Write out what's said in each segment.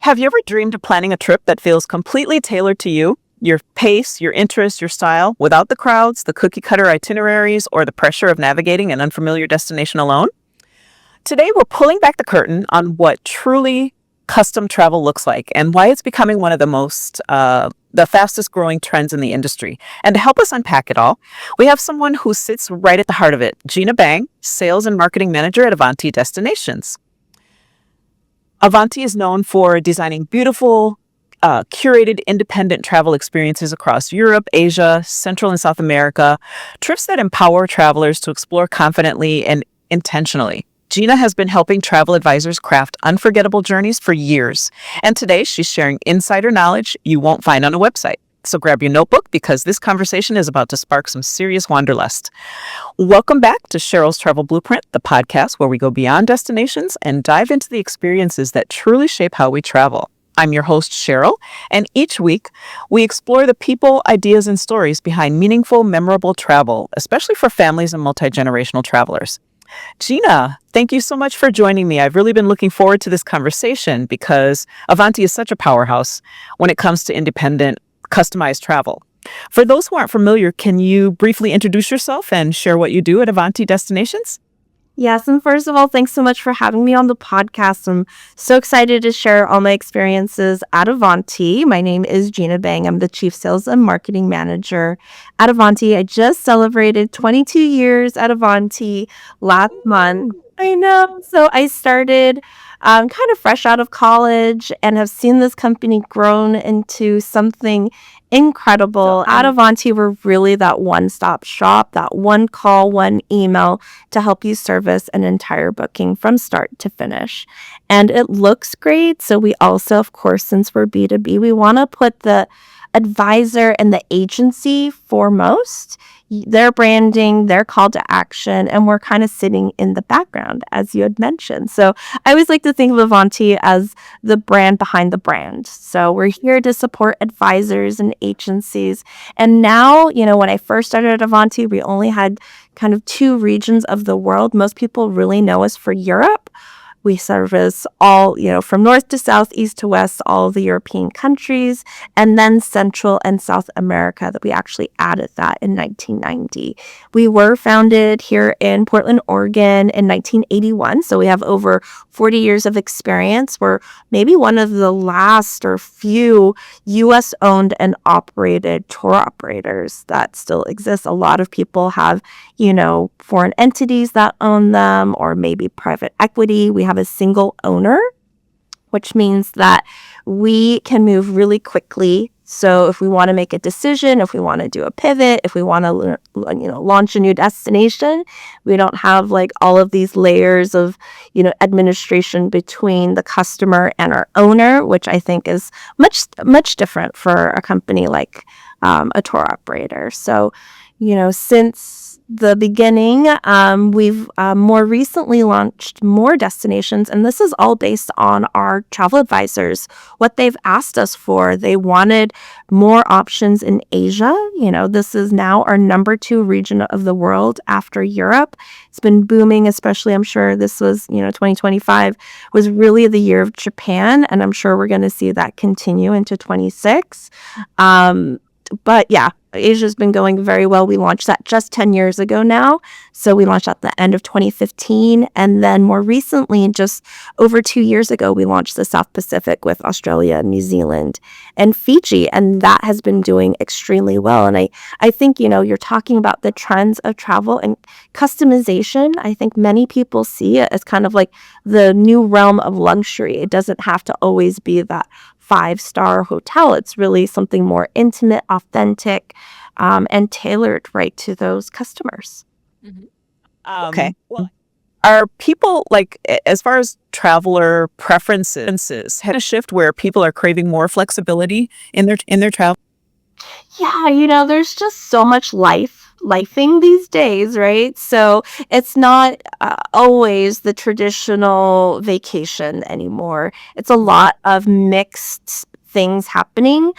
Have you ever dreamed of planning a trip that feels completely tailored to you, your pace, your interests, your style, without the crowds, the cookie cutter itineraries, or the pressure of navigating an unfamiliar destination alone? Today, we're pulling back the curtain on what truly custom travel looks like and why it's becoming one of the fastest growing trends in the industry. And to help us unpack it all, we have someone who sits right at the heart of it, Gina Bang, Sales and Marketing Manager at Avanti Destinations. Avanti is known for designing beautiful, curated independent travel experiences across Europe, Asia, Central and South America, trips that empower travelers to explore confidently and intentionally. Gina has been helping travel advisors craft unforgettable journeys for years, and today she's sharing insider knowledge you won't find on a website. So grab your notebook because this conversation is about to spark some serious wanderlust. Welcome back to Cheryl's Travel Blueprint, the podcast where we go beyond destinations and dive into the experiences that truly shape how we travel. I'm your host, Cheryl, and each week we explore the people, ideas, and stories behind meaningful, memorable travel, especially for families and multi-generational travelers. Gina, thank you so much for joining me. I've really been looking forward to this conversation because Avanti is such a powerhouse when it comes to independent, customized travel. For those who aren't familiar, can you briefly introduce yourself and share what you do at Avanti Destinations? Yes, and first of all, thanks so much for having me on the podcast. I'm so excited to share all my experiences at Avanti. My name is Gina Bang. I'm the Chief Sales and Marketing Manager at Avanti. I just celebrated 22 years at Avanti last month. I know. So I started kind of fresh out of college and have seen this company grown into something incredible. At Avanti, we're really that one-stop shop, that one call, one email to help you service an entire booking from start to finish. And it looks great. So we also, of course, since we're B2B, we want to put the advisor and the agency foremost, their branding, their call to action, and we're kind of sitting in the background, as you had mentioned. So I always like to think of Avanti as the brand behind the brand. So we're here to support advisors and agencies. And now, when I first started at Avanti, we only had kind of 2 regions of the world. Most people really know us for Europe. We service all, from north to south, east to west, all of the European countries, and then Central and South America that we actually added that in 1990. We were founded here in Portland, Oregon in 1981, so we have over 40 years of experience. We're maybe one of the last or few U.S.-owned and operated tour operators that still exist. A lot of people have, foreign entities that own them or maybe private equity. We have a single owner, which means that we can move really quickly. So if we want to make a decision, if we want to do a pivot, if we want to, launch a new destination, we don't have all of these layers of, administration between the customer and our owner, which I think is much, much different for a company like a tour operator. So, since the beginning, we've more recently launched more destinations, and this is all based on our travel advisors, what they've asked us for. They wanted more options in Asia. This is now our number 2 region of the world after Europe. It's been booming, especially I'm sure this was, 2025 was really the year of Japan, and I'm sure we're going to see that continue into 26. But yeah, Asia's been going very well. We launched that just 10 years ago now. So we launched at the end of 2015. And then more recently, just over 2 years ago, we launched the South Pacific with Australia, New Zealand, and Fiji. And that has been doing extremely well. And I think, you're talking about the trends of travel and customization. I think many people see it as kind of like the new realm of luxury. It doesn't have to always be that 5-star hotel. It's really something more intimate, authentic, and tailored right to those customers. Mm-hmm. Okay. Well, are people as far as traveler preferences, had a shift where people are craving more flexibility in their travel? Yeah, there's just so much lifing these days, right? So it's not always the traditional vacation anymore. It's a lot of mixed things happening.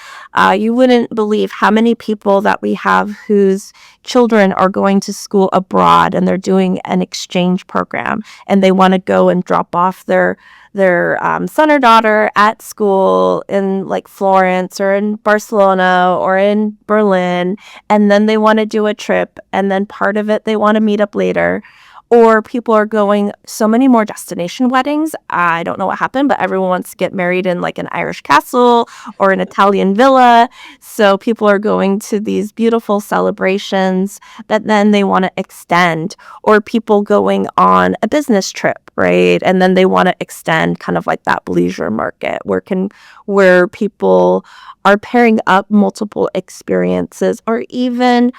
You wouldn't believe how many people that we have whose children are going to school abroad and they're doing an exchange program and they want to go and drop off their their son or daughter at school in like Florence or in Barcelona or in Berlin, and then they want to do a trip, and then part of it they want to meet up later. Or people are going so many more destination weddings. I don't know what happened, but everyone wants to get married in like an Irish castle or an Italian villa. So people are going to these beautiful celebrations that then they want to extend, or people going on a business trip, right? And then they want to extend kind of like that leisure market where people are pairing up multiple experiences, or even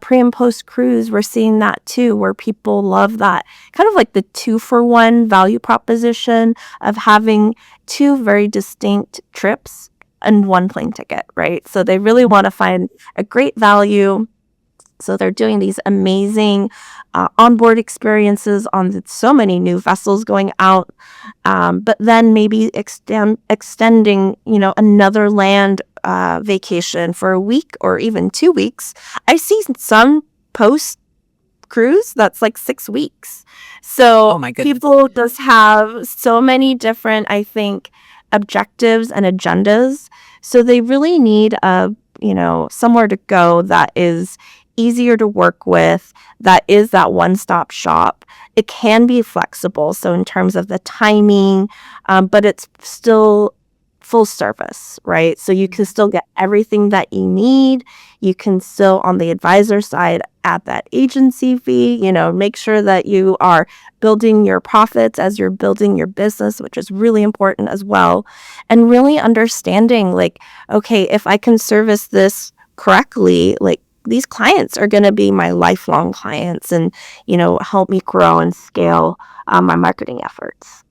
pre and post cruise. We're seeing that too, where people love that kind of like the 2-for-1 value proposition of having two very distinct trips and one plane ticket, right? So they really want to find a great value. So they're doing these amazing onboard experiences on so many new vessels going out, but then maybe extending, another land vacation for a week or even 2 weeks. I've seen some post cruise that's like 6 weeks. Oh So my goodness. people just have so many different, I think, objectives and agendas. So they really need somewhere to go that is easier to work with, that is that one-stop shop. It can be flexible, so in terms of the timing, but it's still full service, right? So you can still get everything that you need. You can still, on the advisor side, add that agency fee, make sure that you are building your profits as you're building your business, which is really important as well. And really understanding, like, okay, if I can service this correctly, like, these clients are going to be my lifelong clients, and, help me grow and scale my marketing efforts.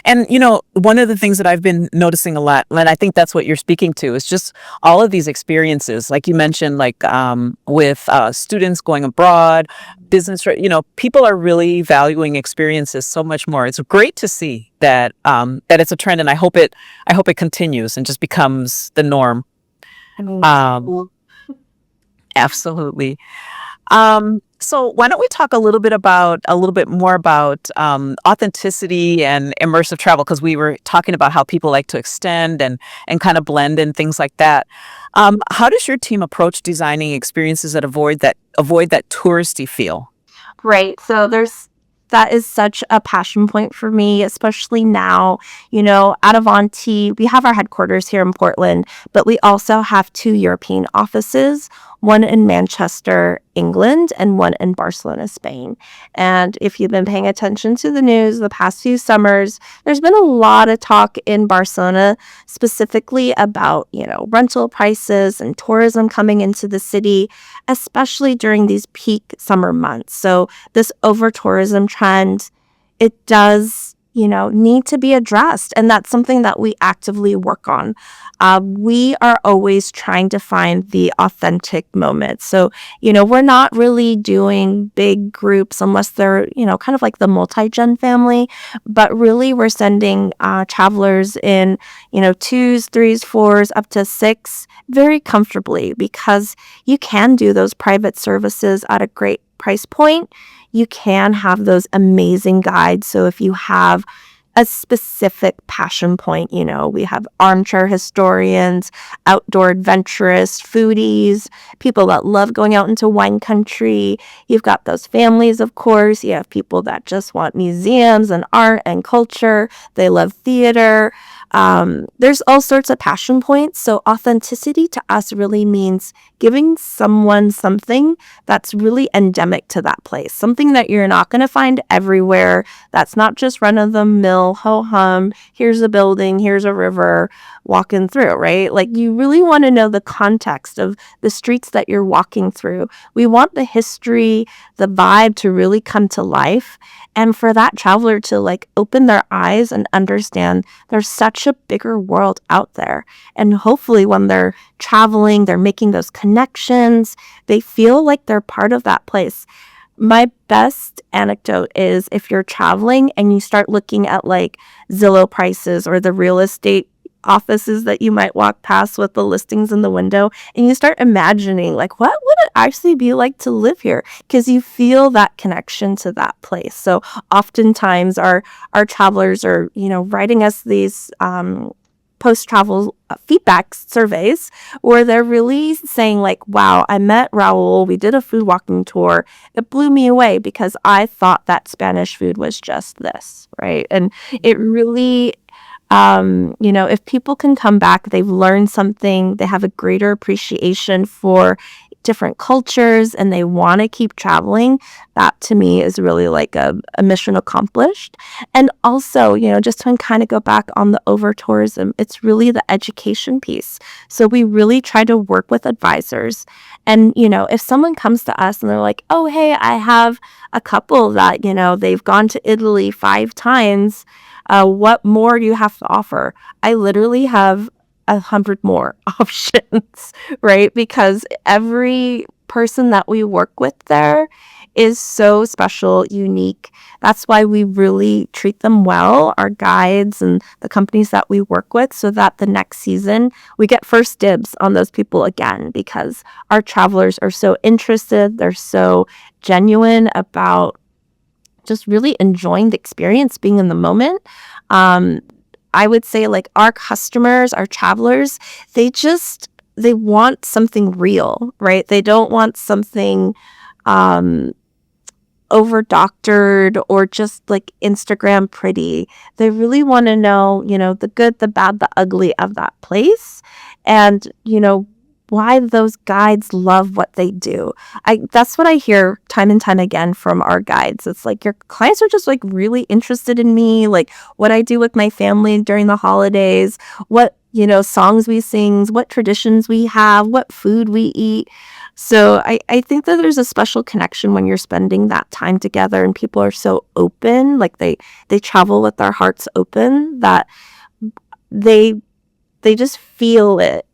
And, one of the things that I've been noticing a lot, and I think that's what you're speaking to, is just all of these experiences, like you mentioned, like with students going abroad, business, people are really valuing experiences so much more. It's great to see that that it's a trend, and I hope it continues and just becomes the norm. Um, Absolutely. So why don't we talk a little bit more about authenticity and immersive travel? Because we were talking about how people like to extend and kind of blend and things like that. How does your team approach designing experiences that avoid that touristy feel? Right. So that is such a passion point for me, especially now. At Avanti, we have our headquarters here in Portland, but we also have 2 European offices, one in Manchester, England, and one in Barcelona, Spain. And if you've been paying attention to the news the past few summers, there's been a lot of talk in Barcelona specifically about, rental prices and tourism coming into the city, especially during these peak summer months. So this over-tourism trend, it does, need to be addressed. And that's something that we actively work on. We are always trying to find the authentic moments. So, we're not really doing big groups unless they're, kind of like the multi-gen family, but really we're sending travelers in, 2s, 3s, 4s, up to 6 very comfortably, because you can do those private services at a great price point. You can have those amazing guides. So if you have a specific passion point, we have armchair historians, outdoor adventurists, foodies, people that love going out into wine country. You've got those families, of course. You have people that just want museums and art and culture. They love theater. There's all sorts of passion points. So authenticity to us really means giving someone something that's really endemic to that place, something that you're not going to find everywhere, that's not just run-of-the-mill, ho-hum, here's a building, here's a river, walking through, right? Like, you really want to know the context of the streets that you're walking through. We want the history, the vibe to really come to life, and for that traveler to like open their eyes and understand there's such a bigger world out there. And hopefully when they're traveling, they're making those connections, they feel like they're part of that place. My best anecdote is if you're traveling and you start looking at like Zillow prices or the real estate offices that you might walk past with the listings in the window, and you start imagining like what would it actually be like to live here, because you feel that connection to that place. So oftentimes our travelers are, writing us these post travel feedback surveys where they're really saying like, wow, I met Raul, we did a food walking tour, it blew me away because I thought that Spanish food was just this, right? And it really, if people can come back, they've learned something, they have a greater appreciation for different cultures, and they want to keep traveling. That to me is really like a mission accomplished. And also, just to kind of go back on the over tourism, it's really the education piece. So we really try to work with advisors. And, if someone comes to us and they're like, oh, hey, I have a couple that, they've gone to Italy 5 times. What more do you have to offer? I literally have 100 more options, right? Because every person that we work with there is so special, unique. That's why we really treat them well, our guides and the companies that we work with, so that the next season we get first dibs on those people again, because our travelers are so interested, they're so genuine about just really enjoying the experience, being in the moment. I would say like our customers, our travelers, they want something real, right? They don't want something um, over doctored or just like Instagram pretty. They really want to know, the good, the bad, the ugly of that place. And, why those guides love what they do. That's what I hear time and time again from our guides. It's like your clients are just like really interested in me, like what I do with my family during the holidays, what, songs we sing, what traditions we have, what food we eat. So I think that there's a special connection when you're spending that time together and people are so open, like they travel with their hearts open, that they they just feel it,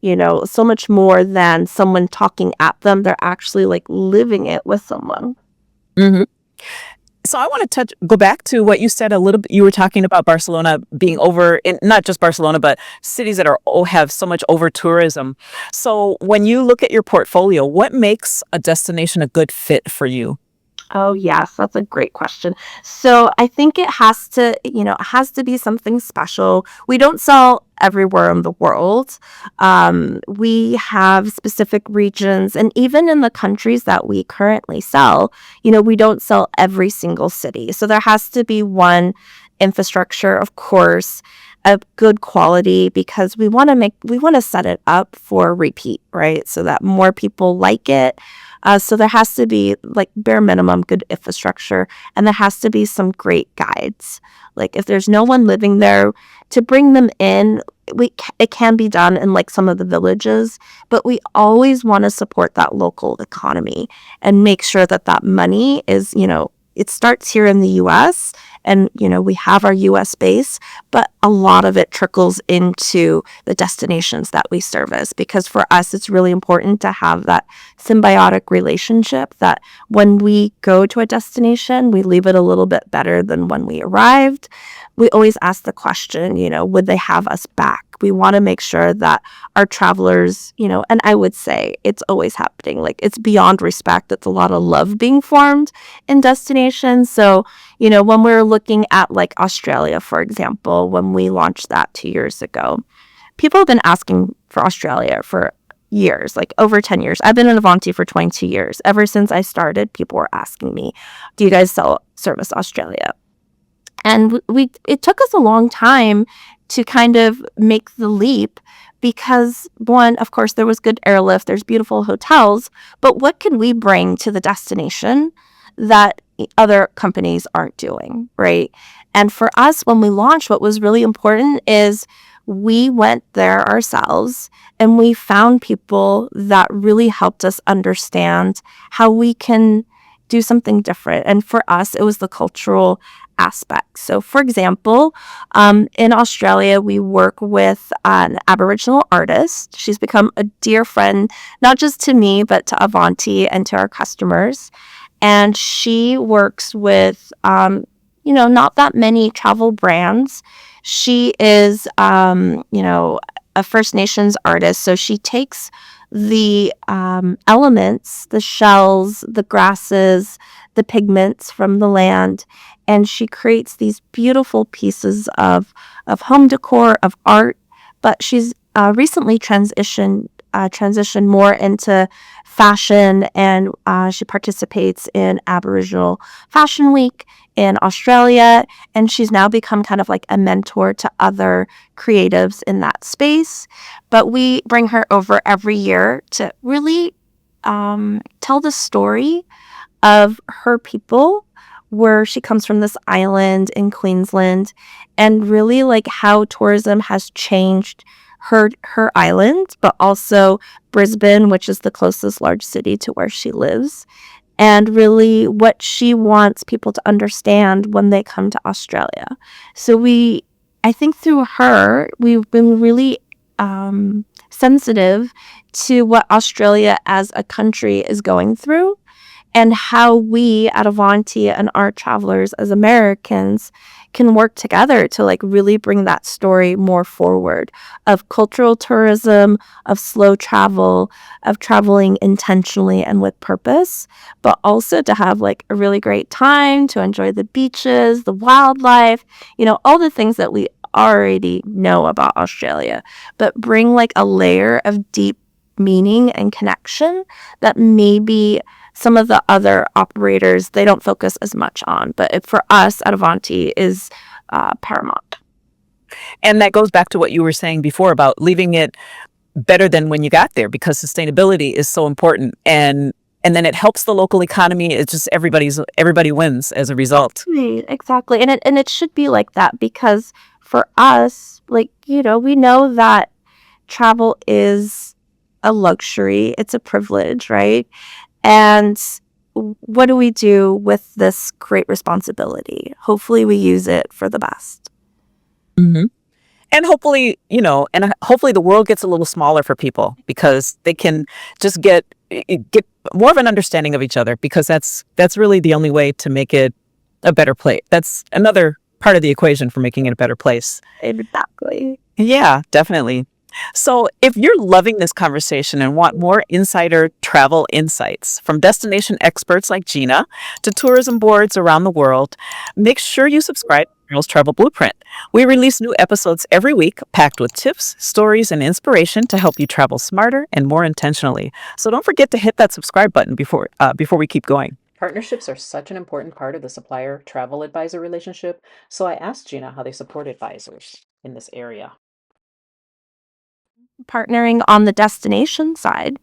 so much more than someone talking at them. They're actually like living it with someone. Hmm. So I want to go back to what you said a little bit. You were talking about Barcelona being over, in, not just Barcelona, but cities that have so much over tourism. So when you look at your portfolio, what makes a destination a good fit for you? Oh, yes, that's a great question. So I think it has to be something special. We don't sell everywhere in the world. We have specific regions, and even in the countries that we currently sell, we don't sell every single city. So there has to be one infrastructure, of course, of good quality, because we want to set it up for repeat, right? So that more people like it. So there has to be like bare minimum good infrastructure, and there has to be some great guides. Like if there's no one living there, to bring them in, it can be done in like some of the villages, but we always want to support that local economy and make sure that that money is, it starts here in the US, and we have our US base, but a lot of it trickles into the destinations that we service, because for us it's really important to have that symbiotic relationship, that when we go to a destination we leave it a little bit better than when we arrived. We always ask the question, would they have us back? We want to make sure that our travelers, and I would say it's always happening. Like it's beyond respect. It's a lot of love being formed in destinations. So, when we're looking at like Australia, for example, when we launched that 2 years ago, people have been asking for Australia for years, like over 10 years. I've been in Avanti for 22 years. Ever since I started, people were asking me, do you guys service Australia? And it took us a long time to kind of make the leap, because one, of course, there was good airlift, there's beautiful hotels, but what can we bring to the destination that other companies aren't doing, right? And for us, when we launched, what was really important is we went there ourselves and we found people that really helped us understand how we can do something different. And for us, it was the cultural aspects. So, for example, in Australia, we work with an Aboriginal artist. She's become a dear friend, not just to me, but to Avanti and to our customers. And she works with, not that many travel brands. She is, a First Nations artist. So she takes the elements, the shells, the grasses, the pigments from the land, and she creates these beautiful pieces of home decor, of art. But she's recently transitioned more into fashion, and she participates in Aboriginal Fashion Week in Australia, and she's now become kind of like a mentor to other creatives in that space. But we bring her over every year to really tell the story of her people, where she comes from, this island in Queensland, and really like how tourism has changed her island, but also Brisbane, which is the closest large city to where she lives, and really what she wants people to understand when they come to Australia. So I think through her, we've been really sensitive to what Australia as a country is going through, and how we at Avanti and our travelers as Americans can work together to like really bring that story more forward, of cultural tourism, of slow travel, of traveling intentionally and with purpose, but also to have like a really great time, to enjoy the beaches, the wildlife, all the things that we already know about Australia, but bring like a layer of deep meaning and connection that maybe some of the other operators, they don't focus as much on, but for us at Avanti is paramount. And that goes back to what you were saying before about leaving it better than when you got there, because sustainability is so important. And then it helps the local economy. It's just everybody wins as a result. Right, exactly. And it should be like that, because for us, like, we know that travel is a luxury, it's a privilege, right? And what do we do with this great responsibility? Hopefully we use it for the best. Hmm. And hopefully the world gets a little smaller for people, because they can just get more of an understanding of each other, because that's really the only way to make it a better place. That's another part of the equation for making it a better place. Exactly. Yeah, definitely. So, if you're loving this conversation and want more insider travel insights from destination experts like Gina to tourism boards around the world, make sure you subscribe to Cheryl's Travel Blueprint. We release new episodes every week, packed with tips, stories, and inspiration to help you travel smarter and more intentionally. So, don't forget to hit that subscribe button before we keep going. Partnerships are such an important part of the supplier travel advisor relationship. So, I asked Gina how they support advisors in this area. Partnering on the destination side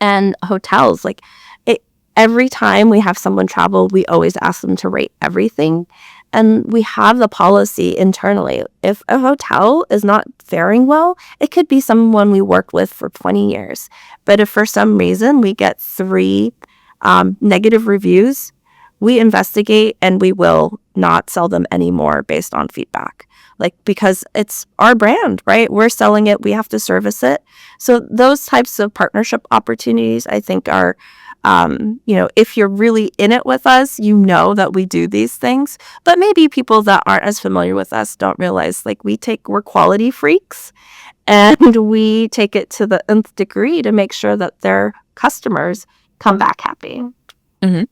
and hotels, like it, every time we have someone travel, we always ask them to rate everything. And we have the policy internally. If a hotel is not faring well, it could be someone we worked with for 20 years. But if for some reason we get three negative reviews, we investigate and we will not sell them anymore based on feedback. Like, because it's our brand, right? We're selling it, we have to service it. So those types of partnership opportunities, I think, are, if you're really in it with us, you know that we do these things. But maybe people that aren't as familiar with us don't realize, like, we're quality freaks, and we take it to the nth degree to make sure that their customers come back happy. Hmm.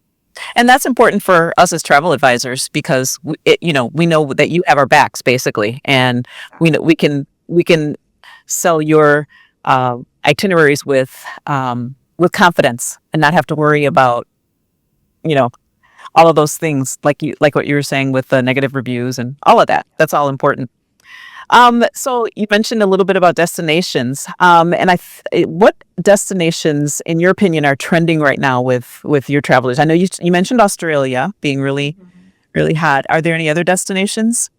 And that's important for us as travel advisors, because we know that you have our backs basically, and we know we can sell your itineraries with confidence and not have to worry about you know all of those things, like what you were saying with the negative reviews and all of that. That's all important. So you mentioned a little bit about destinations, and what destinations, in your opinion, are trending right now with your travelers? I know you mentioned Australia being really really hot. Are there any other destinations?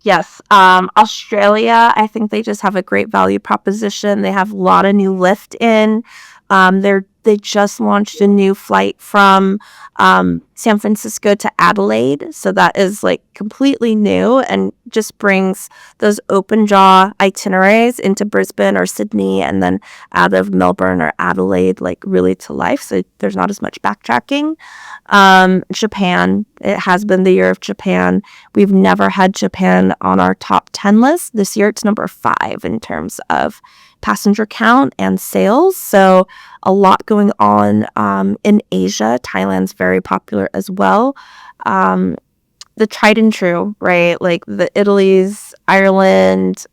Yes. Australia, I think they just have a great value proposition. They have a lot of new lift in. They're they just launched a new flight from San Francisco to Adelaide. So that is like completely new and just brings those open jaw itineraries into Brisbane or Sydney and then out of Melbourne or Adelaide, like really to life. So there's not as much backtracking. Japan, it has been the year of Japan. We've never had Japan on our top 10 list. This year it's number 5 in terms of passenger count and sales. So a lot going on in Asia. Thailand's very popular as well. The tried and true, right? Like the Italy's, Ireland,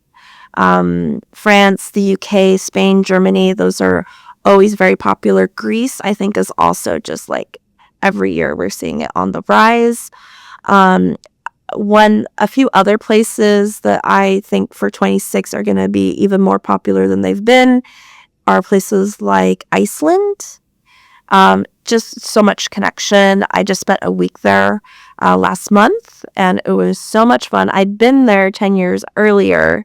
France, the UK, Spain, Germany, those are always very popular. Greece, I think, is also just like every year we're seeing it on the rise. A few other places that I think for 26 are going to be even more popular than they've been are places like Iceland. Just so much connection. I just spent a week there last month, and it was so much fun. I'd been there 10 years earlier,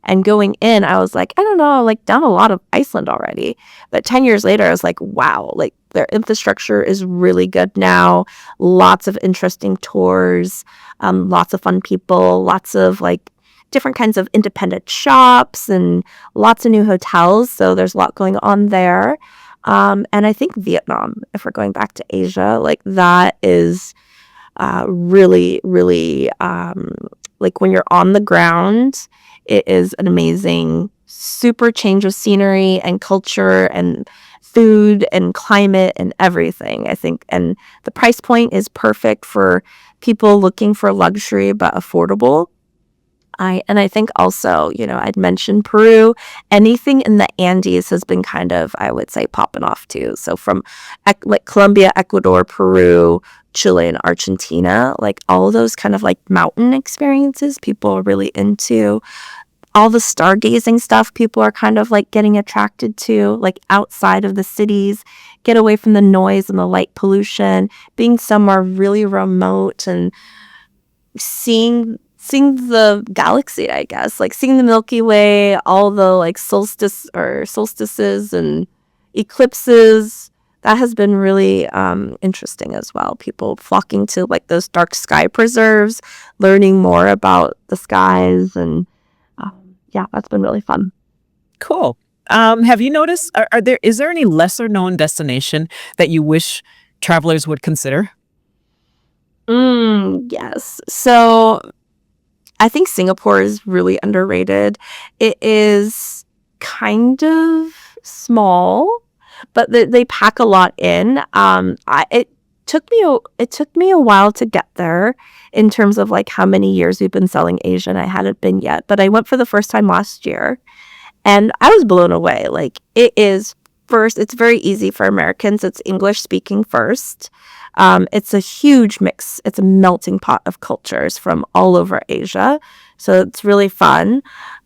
and going in, I was like, I don't know, like done a lot of Iceland already. But 10 years later, I was like, wow, like their infrastructure is really good now. Lots of interesting tours, lots of fun people, lots of like different kinds of independent shops and lots of new hotels. So there's a lot going on there. And I think Vietnam, if we're going back to Asia, like that is really, really like when you're on the ground, it is an amazing, super change of scenery and culture and food and climate and everything, I think. And the price point is perfect for people looking for luxury but affordable. I think also, I'd mentioned Peru. Anything in the Andes has been kind of, I would say, popping off too. So from like Colombia, Ecuador, Peru, Chile, and Argentina, like all of those kind of like mountain experiences, people are really into. All the stargazing stuff people are kind of like getting attracted to, like outside of the cities, get away from the noise and the light pollution, being somewhere really remote and seeing the galaxy, I guess, like seeing the Milky Way, all the like solstices and eclipses. That has been really interesting as well. People flocking to like those dark sky preserves, learning more about the skies, and yeah, that's been really fun. Cool. Have you noticed, is there any lesser known destination that you wish travelers would consider? Yes. So I think Singapore is really underrated. It is kind of small, but they pack a lot in. It took me a while to get there in terms of like how many years we've been selling Asian. I hadn't been yet, but I went for the first time last year. And I was blown away. Like it is first, it's very easy for Americans. It's English speaking first. It's a huge mix. It's a melting pot of cultures from all over Asia. So it's really fun.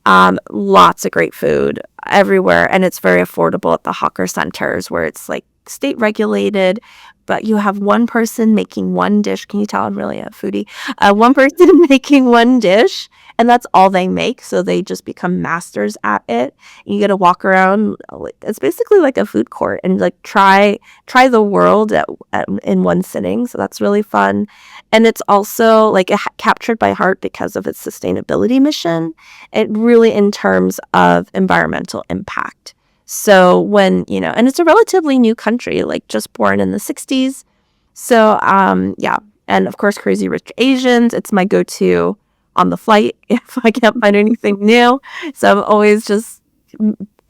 Lots of great food everywhere. And it's very affordable at the hawker centers where it's like state regulated, but you have one person making one dish. Can you tell I'm really a foodie? One person making one dish, and that's all they make. So they just become masters at it. You get to walk around. It's basically like a food court and like try the world in one sitting. So that's really fun. And it's also like captured by heart because of its sustainability mission. It really in terms of environmental impact. So when, and it's a relatively new country, like just born in the 60s. So, yeah. And of course, Crazy Rich Asians, it's my go-to on the flight if I can't find anything new. So I'm always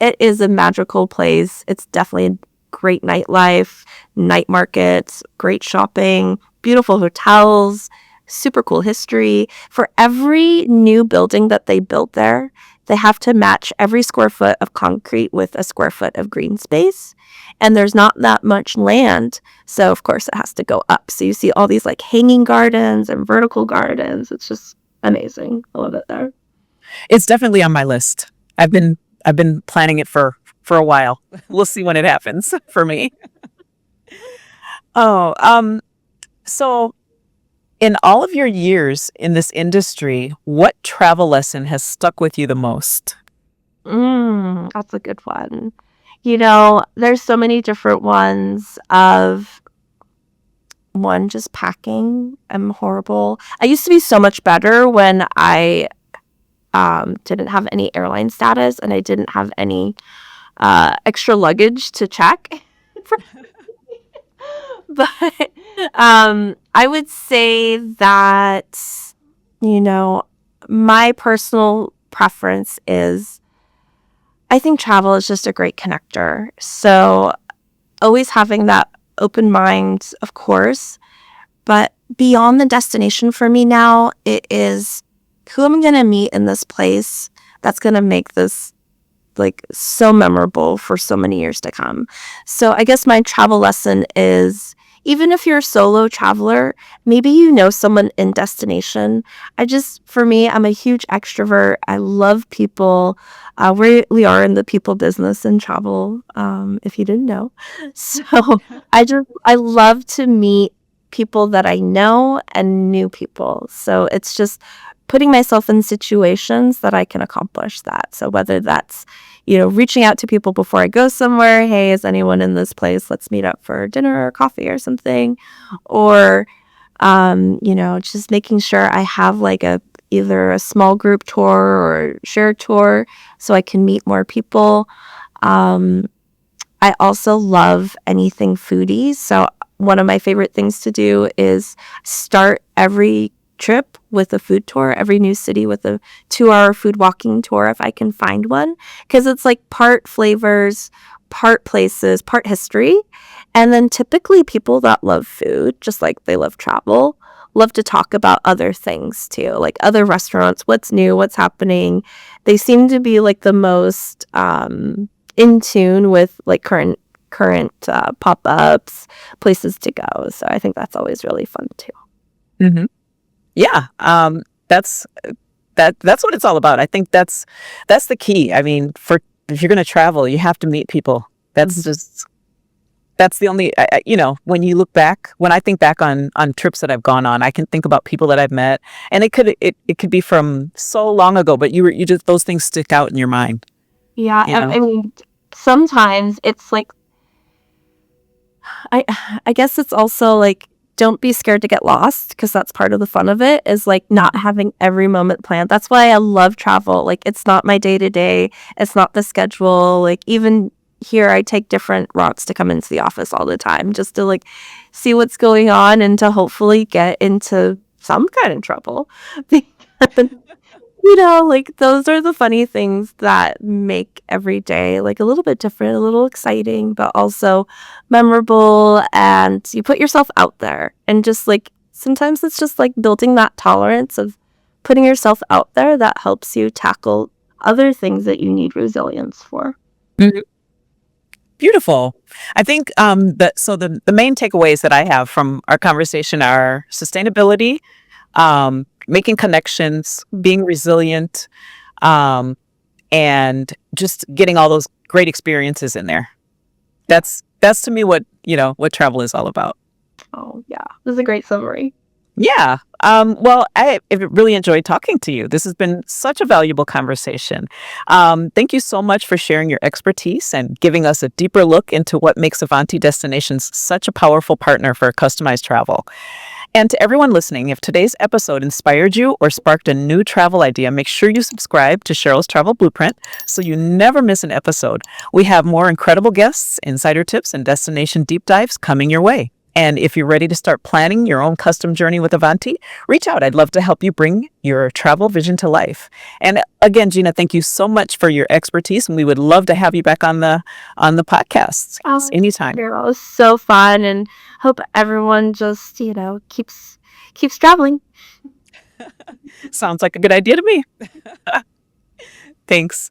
it is a magical place. It's definitely a great nightlife, night markets, great shopping, beautiful hotels, super cool history. For every new building that they built there, they have to match every square foot of concrete with a square foot of green space. And there's not that much land. So, of course, it has to go up. So you see all these like hanging gardens and vertical gardens. It's just amazing. I love it there. It's definitely on my list. I've been planning it for a while. We'll see when it happens for me. Oh, so in all of your years in this industry, what travel lesson has stuck with you the most? That's a good one. There's so many different ones of one, just packing. I'm horrible. I used to be so much better when I didn't have any airline status and I didn't have any extra luggage to check. But I would say that, you know, my personal preference is I think travel is just a great connector. So always having that open mind, of course, but beyond the destination for me now, it is who I'm going to meet in this place that's going to make this like so memorable for so many years to come. So I guess my travel lesson is even if you're a solo traveler, maybe you know someone in destination. For me, I'm a huge extrovert. I love people. We are in the people business in travel, if you didn't know. So I love to meet people that I know and new people. So it's just putting myself in situations that I can accomplish that. So whether that's reaching out to people before I go somewhere. Hey, is anyone in this place? Let's meet up for dinner or coffee or something. Or, just making sure I have like either a small group tour or shared tour so I can meet more people. Um, I also love anything foodie. So one of my favorite things to do is start every trip with a food tour, every new city with a 2-hour food walking tour if I can find one. Because it's like part flavors, part places, part history. And then typically people that love food, just like they love travel, love to talk about other things too, like other restaurants, what's new, what's happening. They seem to be like the most in tune with like current pop-ups, places to go. So I think that's always really fun too. Mm-hmm. Yeah, that's that's what it's all about. I think that's the key. I mean, for if you're going to travel, you have to meet people. That's just that's the only when you look back, when I think back on trips that I've gone on, I can think about people that I've met, and it could be from so long ago, but you just those things stick out in your mind. Yeah, You know. I mean, sometimes it's like I I guess it's also like don't be scared to get lost because that's part of the fun of it is like not having every moment planned. That's why I love travel. Like it's not my day to day. It's not the schedule. Like even here I take different routes to come into the office all the time just to like see what's going on and to hopefully get into some kind of trouble. Because like those are the funny things that make every day like a little bit different, a little exciting, but also memorable. And you put yourself out there and just like sometimes it's just like building that tolerance of putting yourself out there that helps you tackle other things that you need resilience for. Mhm. Beautiful. I think the main takeaways that I have from our conversation are sustainability, making connections, being resilient, um, and just getting all those great experiences in there. That's to me what travel is all about. Oh, yeah. This is a great summary. Yeah. Well, I've really enjoyed talking to you. This has been such a valuable conversation. Thank you so much for sharing your expertise and giving us a deeper look into what makes Avanti Destinations such a powerful partner for customized travel. And to everyone listening, if today's episode inspired you or sparked a new travel idea, make sure you subscribe to Cheryl's Travel Blueprint so you never miss an episode. We have more incredible guests, insider tips, and destination deep dives coming your way. And if you're ready to start planning your own custom journey with Avanti, reach out. I'd love to help you bring your travel vision to life. And again, Gina, thank you so much for your expertise, and we would love to have you back on the podcast anytime. It was so fun and hope everyone just, keeps traveling. Sounds like a good idea to me. Thanks.